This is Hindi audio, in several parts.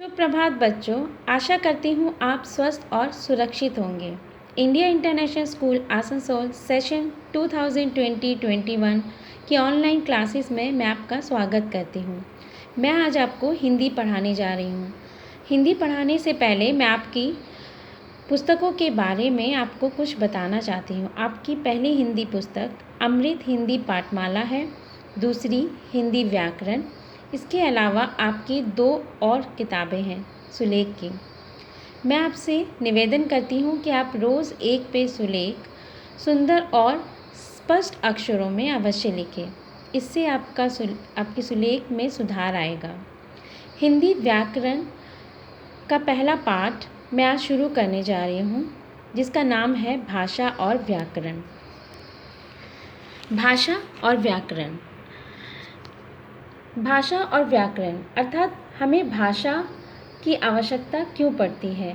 सुप्रभात बच्चों, आशा करती हूँ आप स्वस्थ और सुरक्षित होंगे। India international school Asansol session 2020-21 की ऑनलाइन क्लासेस में मैं आपका स्वागत करती हूँ। मैं आज आपको हिंदी पढ़ाने जा रही हूँ। हिंदी पढ़ाने से पहले मैं आपकी पुस्तकों के बारे में आपको कुछ बताना चाहती हूँ। आपकी पहली हिंदी पुस्तक अमृत हिंदी पाठमाला है, दूसरी हिंदी व्याकरण। इसके अलावा आपकी 2 और किताबें हैं सुलेख की। मैं आपसे निवेदन करती हूँ कि आप रोज़ एक पेज सुलेख सुंदर और स्पष्ट अक्षरों में अवश्य लिखें। इससे आपकी सुलेख में सुधार आएगा। हिंदी व्याकरण का पहला पाठ मैं आज शुरू करने जा रही हूँ, जिसका नाम है भाषा और व्याकरण। भाषा और व्याकरण। भाषा और व्याकरण अर्थात हमें भाषा की आवश्यकता क्यों पड़ती है।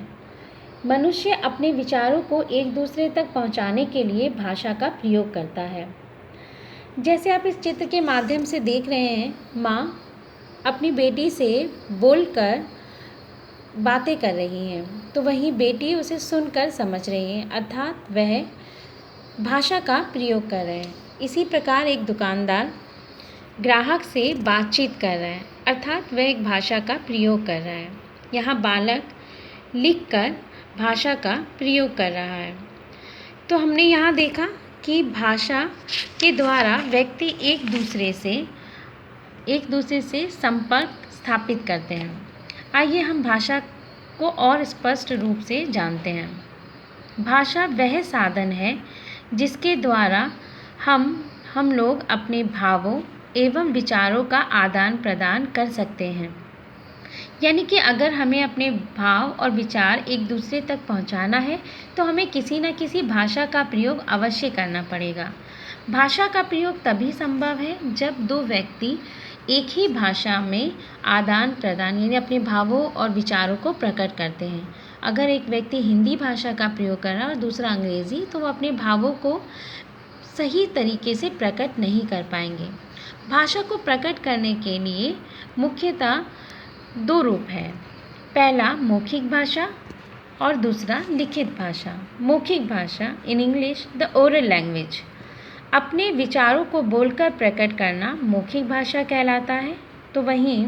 मनुष्य अपने विचारों को एक दूसरे तक पहुंचाने के लिए भाषा का प्रयोग करता है। जैसे आप इस चित्र के माध्यम से देख रहे हैं, माँ अपनी बेटी से बोलकर बातें कर रही हैं, तो वहीं बेटी उसे सुनकर समझ रही है, अर्थात वह भाषा का प्रयोग कर रहे हैं। इसी प्रकार एक दुकानदार ग्राहक से बातचीत कर रहा है, अर्थात वह एक भाषा का प्रयोग कर रहा है। यहाँ बालक लिखकर भाषा का प्रयोग कर रहा है। तो हमने यहाँ देखा कि भाषा के द्वारा व्यक्ति एक दूसरे से संपर्क स्थापित करते हैं। आइए हम भाषा को और स्पष्ट रूप से जानते हैं। भाषा वह साधन है जिसके द्वारा हम लोग अपने भावों एवं विचारों का आदान प्रदान कर सकते हैं। यानी कि अगर हमें अपने भाव और विचार एक दूसरे तक पहुंचाना है तो हमें किसी न किसी भाषा का प्रयोग अवश्य करना पड़ेगा। भाषा का प्रयोग तभी संभव है जब 2 व्यक्ति एक ही भाषा में आदान प्रदान यानी अपने भावों और विचारों को प्रकट करते हैं। अगर एक व्यक्ति हिंदी भाषा का प्रयोग कर रहा है और दूसरा अंग्रेज़ी, तो वो अपने भावों को सही तरीके से प्रकट नहीं कर पाएंगे। भाषा को प्रकट करने के लिए मुख्यतः 2 रूप हैं। पहला मौखिक भाषा और दूसरा लिखित भाषा। मौखिक भाषा in English the oral language. अपने विचारों को बोलकर प्रकट करना मौखिक भाषा कहलाता है। तो वहीं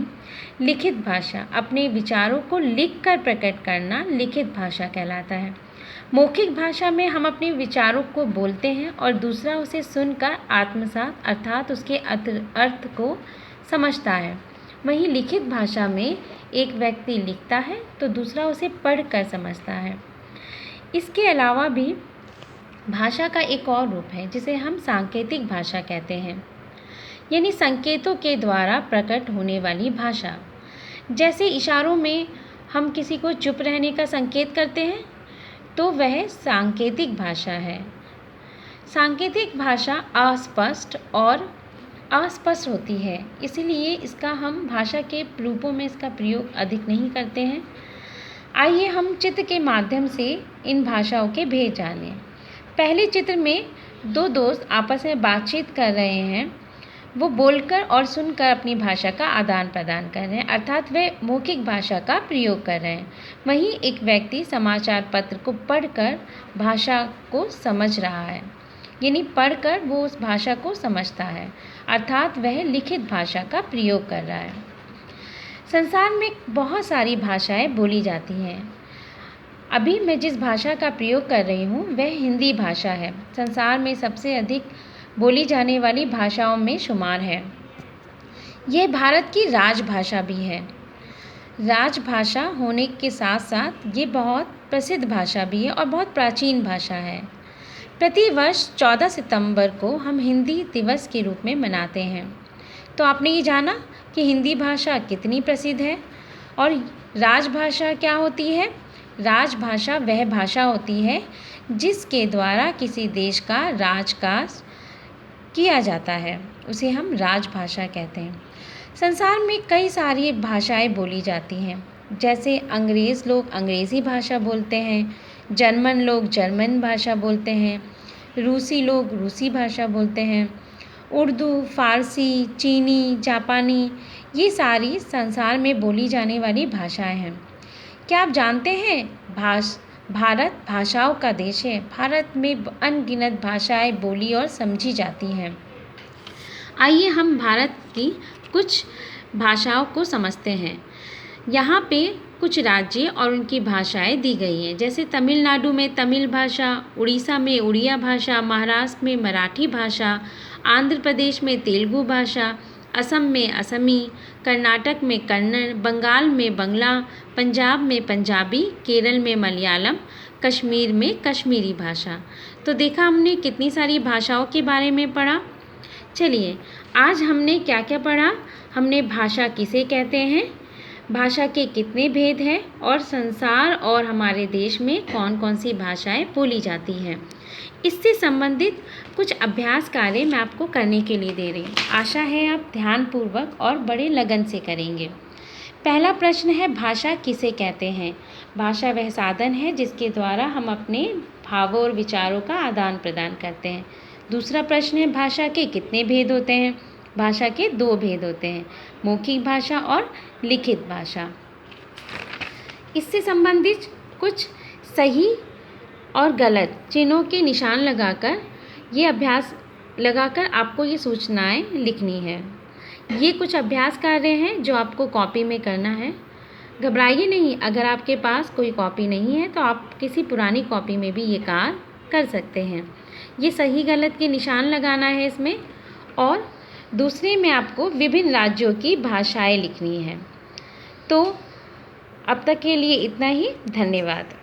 लिखित भाषा अपने विचारों को लिखकर प्रकट करना लिखित भाषा कहलाता है। मौखिक भाषा में हम अपने विचारों को बोलते हैं और दूसरा उसे सुनकर आत्मसात अर्थात उसके अर्थ को समझता है। वहीं लिखित भाषा में एक व्यक्ति लिखता है तो दूसरा उसे पढ़कर समझता है। इसके अलावा भी भाषा का एक और रूप है जिसे हम सांकेतिक भाषा कहते हैं, यानी संकेतों के द्वारा प्रकट होने वाली भाषा। जैसे इशारों में हम किसी को चुप रहने का संकेत करते हैं, तो वह सांकेतिक भाषा है। सांकेतिक भाषा अस्पष्ट होती है, इसलिए इसका हम भाषा के रूपों में इसका प्रयोग अधिक नहीं करते हैं। आइए हम चित्र के माध्यम से इन भाषाओं के भेद जानें। पहले चित्र में 2 दोस्त आपस में बातचीत कर रहे हैं। वो बोलकर और सुनकर अपनी भाषा का आदान प्रदान कर रहे हैं, अर्थात वे मौखिक भाषा का प्रयोग कर रहे हैं। वहीं एक व्यक्ति समाचार पत्र को पढ़कर भाषा को समझ रहा है, यानी पढ़कर वो उस भाषा को समझता है, अर्थात वह लिखित भाषा का प्रयोग कर रहा है। संसार में बहुत सारी भाषाएं बोली जाती हैं। अभी मैं जिस भाषा का प्रयोग कर रही हूँ वह हिंदी भाषा है। संसार में सबसे अधिक बोली जाने वाली भाषाओं में शुमार है। यह भारत की राजभाषा भी है। राजभाषा होने के साथ साथ ये बहुत प्रसिद्ध भाषा भी है और बहुत प्राचीन भाषा है। प्रतिवर्ष 14 सितंबर को हम हिंदी दिवस के रूप में मनाते हैं। तो आपने ये जाना कि हिंदी भाषा कितनी प्रसिद्ध है। और राजभाषा क्या होती है? राजभाषा वह भाषा होती है जिसके द्वारा किसी देश का राजकाज किया जाता है, उसे हम राजभाषा कहते हैं। संसार में कई सारी भाषाएं बोली जाती हैं। जैसे अंग्रेज़ लोग अंग्रेज़ी भाषा बोलते हैं, जर्मन लोग जर्मन भाषा बोलते हैं, रूसी लोग रूसी भाषा बोलते हैं, उर्दू, फ़ारसी, चीनी, जापानी, ये सारी संसार में बोली जाने वाली भाषाएं हैं। क्या आप जानते हैं भारत भाषाओं का देश है। भारत में अनगिनत भाषाएं बोली और समझी जाती हैं। आइए हम भारत की कुछ भाषाओं को समझते हैं। यहाँ पे कुछ राज्य और उनकी भाषाएं दी गई हैं, जैसे तमिलनाडु में तमिल भाषा, उड़ीसा में उड़िया भाषा, महाराष्ट्र में मराठी भाषा, आंध्र प्रदेश में तेलुगु भाषा, असम में असमी, कर्नाटक में कन्नड़, बंगाल में बंगला, पंजाब में पंजाबी, केरल में मलयालम, कश्मीर में कश्मीरी भाषा। तो देखा हमने कितनी सारी भाषाओं के बारे में पढ़ा। चलिए आज हमने क्या क्या पढ़ा। हमने भाषा किसे कहते हैं, भाषा के कितने भेद हैं और संसार और हमारे देश में कौन कौन सी भाषाएं बोली जाती हैं। इससे संबंधित कुछ अभ्यास कार्य मैं आपको करने के लिए दे रही हूँ। आशा है आप ध्यानपूर्वक और बड़े लगन से करेंगे। पहला प्रश्न है, भाषा किसे कहते हैं। भाषा वह साधन है जिसके द्वारा हम अपने भावों और विचारों का आदान प्रदान करते हैं। दूसरा प्रश्न है, भाषा के कितने भेद होते हैं। भाषा के 2 भेद होते हैं, मौखिक भाषा और लिखित भाषा। इससे संबंधित कुछ सही और गलत चिन्हों के निशान लगाकर ये अभ्यास लगाकर आपको ये सूचनाएं लिखनी है। ये कुछ अभ्यास कार्य हैं जो आपको कॉपी में करना है। घबराइए नहीं, अगर आपके पास कोई कॉपी नहीं है तो आप किसी पुरानी कॉपी में भी ये कार्य कर सकते हैं। ये सही गलत के निशान लगाना है इसमें, और दूसरे में आपको विभिन्न राज्यों की भाषाएं लिखनी है। तो अब तक के लिए इतना ही। धन्यवाद।